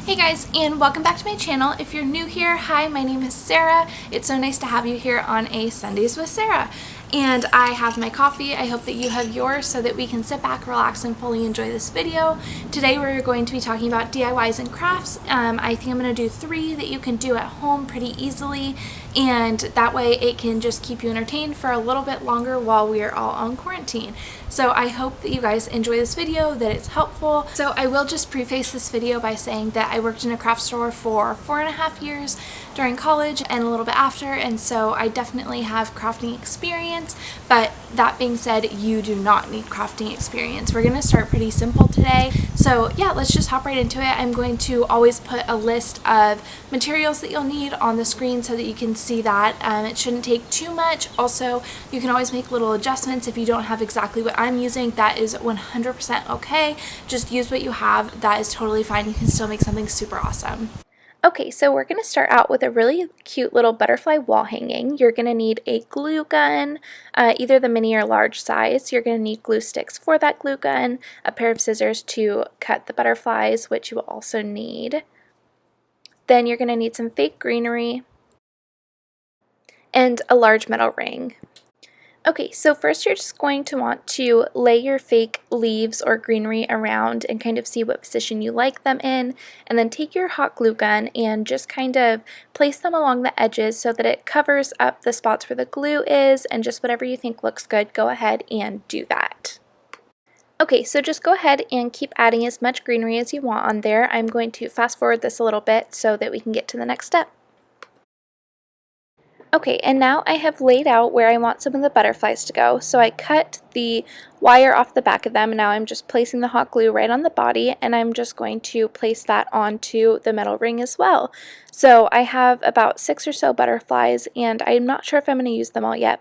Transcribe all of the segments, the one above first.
Hey guys, and welcome back to my channel. If you're new here, hi, my name is Sarah. It's so nice to have you here on a Sundays with Sarah. And I have my coffee. I hope that you have yours so that we can sit back, relax, and fully enjoy this video. Today we're going to be talking about DIYs and crafts. I think I'm going to do 3 that you can do at home pretty easily, and that way it can just keep you entertained for a little bit longer while we are all on quarantine. So I hope that you guys enjoy this video, that it's helpful. So I will just preface this video by saying that I worked in a craft store for 4.5 years during college and a little bit after, and so I definitely have crafting experience, but that being said, you do not need crafting experience. We're going to start pretty simple today. So yeah, let's just hop right into it. I'm going to always put a list of materials that you'll need on the screen so that you can see that. It shouldn't take too much. Also, you can always make little adjustments if you don't have exactly what I'm using. That is 100% okay. Just use what you have. That is totally fine. You can still make something super awesome. Okay, so we're going to start out with a really cute little butterfly wall hanging. You're going to need a glue gun, either the mini or large size. You're going to need glue sticks for that glue gun, a pair of scissors to cut the butterflies, which you will also need. Then you're going to need some fake greenery and a large metal ring. Okay, so first you're just going to want to lay your fake leaves or greenery around and kind of see what position you like them in, and then take your hot glue gun and just kind of place them along the edges so that it covers up the spots where the glue is, and just whatever you think looks good, go ahead and do that. Okay, so just go ahead and keep adding as much greenery as you want on there. I'm going to fast forward this a little bit so that we can get to the next step. Okay, and now I have laid out where I want some of the butterflies to go. So I cut the wire off the back of them, and now I'm just placing the hot glue right on the body, and I'm just going to place that onto the metal ring as well. So I have about 6 or so butterflies, and I'm not sure if I'm going to use them all yet.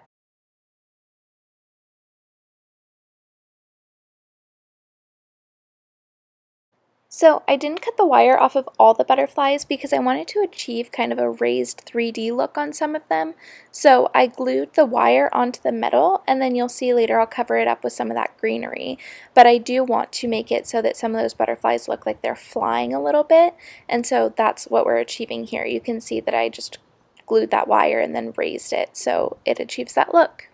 So I didn't cut the wire off of all the butterflies because I wanted to achieve kind of a raised 3D look on some of them. So I glued the wire onto the metal, and then you'll see later I'll cover it up with some of that greenery. But I do want to make it so that some of those butterflies look like they're flying a little bit, and so that's what we're achieving here. You can see that I just glued that wire and then raised it so it achieves that look.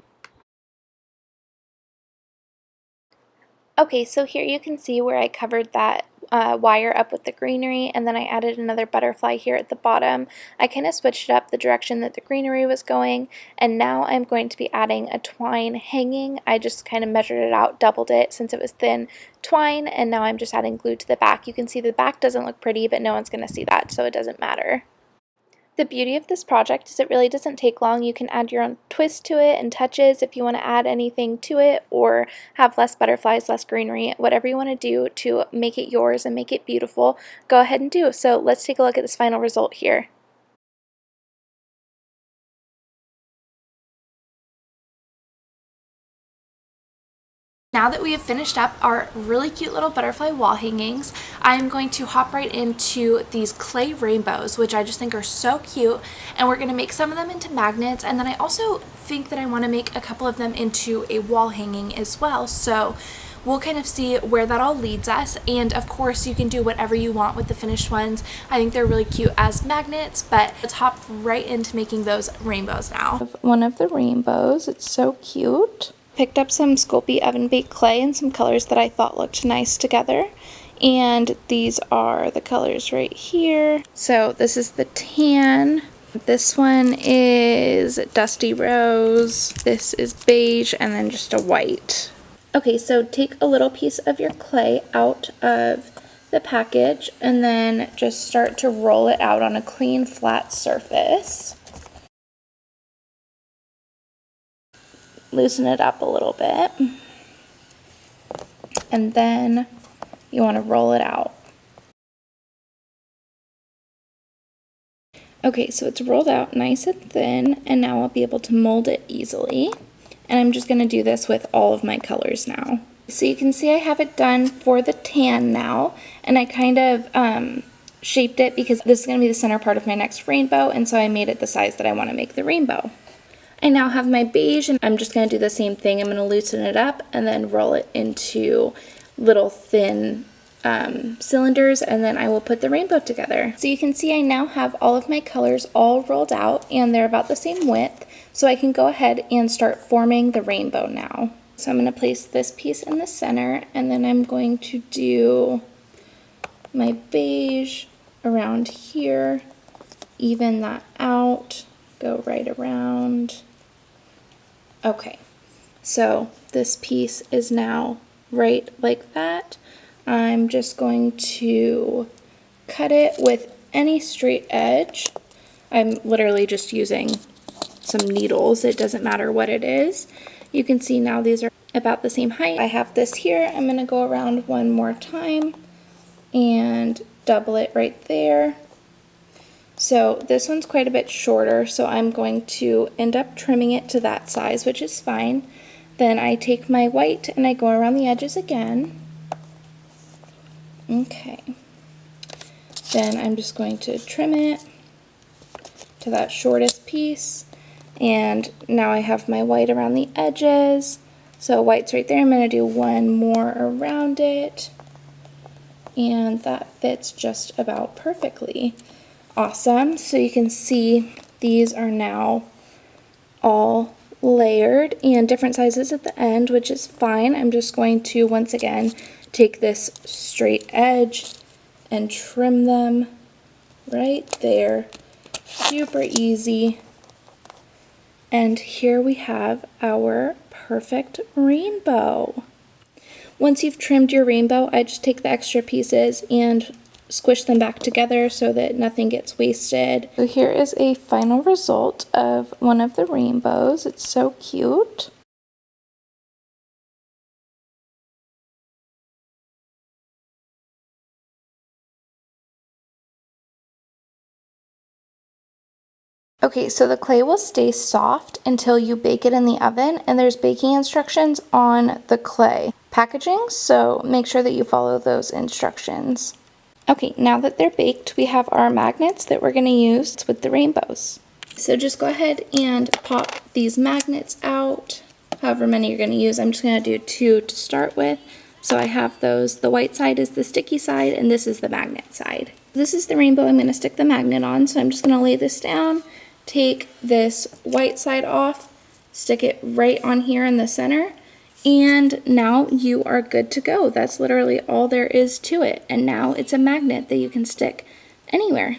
Okay, so here you can see where I covered that wire up with the greenery, and then I added another butterfly here at the bottom. I kind of switched it up the direction that the greenery was going, and now I'm going to be adding a twine hanging. I just kind of measured it out, doubled it since it was thin twine, and now I'm just adding glue to the back. You can see the back doesn't look pretty, but no one's going to see that, so it doesn't matter. The beauty of this project is it really doesn't take long. You can add your own twist to it and touches if you want to add anything to it, or have less butterflies, less greenery, whatever you want to do to make it yours and make it beautiful, go ahead and do. So let's take a look at this final result here. Now that we have finished up our really cute little butterfly wall hangings, I'm going to hop right into these clay rainbows, which I just think are so cute, and we're going to make some of them into magnets, and then I also think that I want to make a couple of them into a wall hanging as well, so we'll kind of see where that all leads us. And of course you can do whatever you want with the finished ones. I think they're really cute as magnets, but let's hop right into making those rainbows now. One of the rainbows, it's so cute. Picked up some Sculpey oven baked clay and some colors that I thought looked nice together, and these are the colors right here. So this is the tan, this one is dusty rose, this is beige, and then just a white. Okay, so take a little piece of your clay out of the package and then just start to roll it out on a clean flat surface. Loosen it up a little bit, and then you want to roll it out. Okay, so it's rolled out nice and thin, and now I'll be able to mold it easily. And I'm just going to do this with all of my colors now. So you can see I have it done for the tan now, and I kind of shaped it because this is going to be the center part of my next rainbow, and so I made it the size that I want to make the rainbow. I now have my beige, and I'm just going to do the same thing. I'm going to loosen it up and then roll it into little thin cylinders, and then I will put the rainbow together. So you can see I now have all of my colors all rolled out and they're about the same width, so I can go ahead and start forming the rainbow now. So I'm going to place this piece in the center, and then I'm going to do my beige around here, even that out, go right around. Okay, so this piece is now right like that. I'm just going to cut it with any straight edge. I'm literally just using some needles. It doesn't matter what it is. You can see now these are about the same height. I have this here. I'm going to go around one more time and double it right there. So this one's quite a bit shorter, so I'm going to end up trimming it to that size, which is fine. Then I take my white and I go around the edges again. Okay. Then I'm just going to trim it to that shortest piece. And now I have my white around the edges. So white's right there. I'm going to do one more around it. And that fits just about perfectly. Awesome. So you can see these are now all layered and different sizes at the end, which is fine. I'm just going to once again take this straight edge and trim them right there. Super easy. And here we have our perfect rainbow. Once you've trimmed your rainbow, I just take the extra pieces and squish them back together so that nothing gets wasted. So here is a final result of one of the rainbows. It's so cute. Okay, so the clay will stay soft until you bake it in the oven, and there's baking instructions on the clay packaging, so make sure that you follow those instructions. Okay, now that they're baked, we have our magnets that we're going to use with the rainbows. So just go ahead and pop these magnets out, however many you're going to use. I'm just going to do 2 to start with. So I have those. The white side is the sticky side, and this is the magnet side. This is the rainbow I'm going to stick the magnet on, so I'm just going to lay this down, take this white side off, stick it right on here in the center, and now you are good to go. That's literally all there is to it. And now it's a magnet that you can stick anywhere.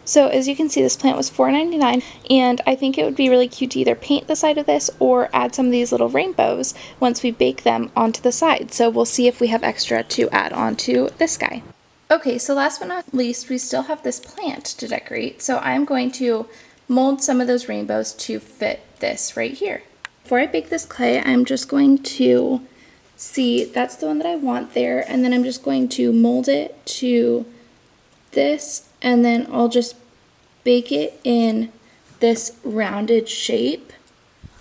So as you can see, this plant was $4.99, and I think it would be really cute to either paint the side of this or add some of these little rainbows once we bake them onto the side. So we'll see if we have extra to add onto this guy. Okay, so last but not least, we still have this plant to decorate. So I'm going to mold some of those rainbows to fit this right here. Before I bake this clay, I'm just going to see, that's the one that I want there, and then I'm just going to mold it to this, and then I'll just bake it in this rounded shape.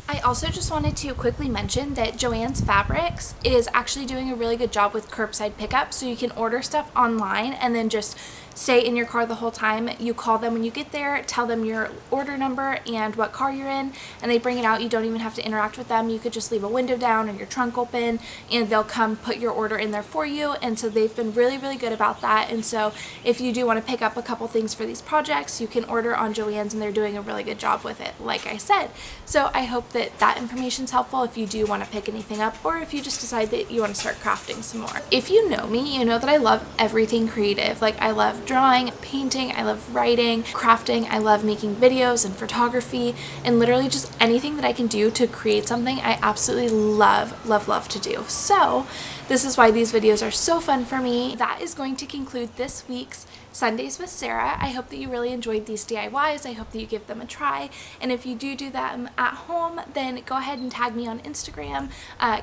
I also just wanted to quickly mention that Joann's Fabrics is actually doing a really good job with curbside pickup, so you can order stuff online and then just stay in your car the whole time. You call them when you get there, tell them your order number and what car you're in, and they bring it out. You don't even have to interact with them. You could just leave a window down or your trunk open, and they'll come put your order in there for you. And so they've been really, really good about that. And so if you do want to pick up a couple things for these projects, you can order on Joann's, and they're doing a really good job with it, like I said. So I hope that that information is helpful if you do want to pick anything up, or if you just decide that you want to start crafting some more. If you know me, you know that I love everything creative. Like, I love drawing, painting, I love writing, crafting, I love making videos and photography, and literally just anything that I can do to create something I absolutely love, love, love to do. So this is why these videos are so fun for me. That is going to conclude this week's Sundays with Sarah. I hope that you really enjoyed these DIYs. I hope that you give them a try. And if you do them at home, then go ahead and tag me on Instagram.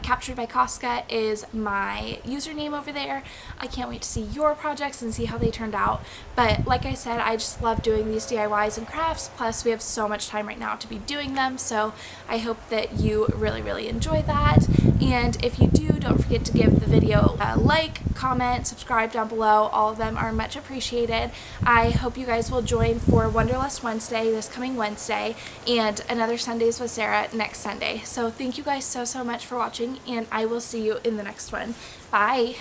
Captured by Koska is my username over there. I can't wait to see your projects and see how they turned out. But like I said, I just love doing these DIYs and crafts. Plus, we have so much time right now to be doing them. So I hope that you really, really enjoy that. And if you do, don't forget to give the video a like, comment, subscribe down below. All of them are much appreciated. I hope you guys will join for Wanderlust Wednesday this coming Wednesday and another Sundays with Sarah next Sunday. So thank you guys so much for watching, and I will see you in the next one. Bye!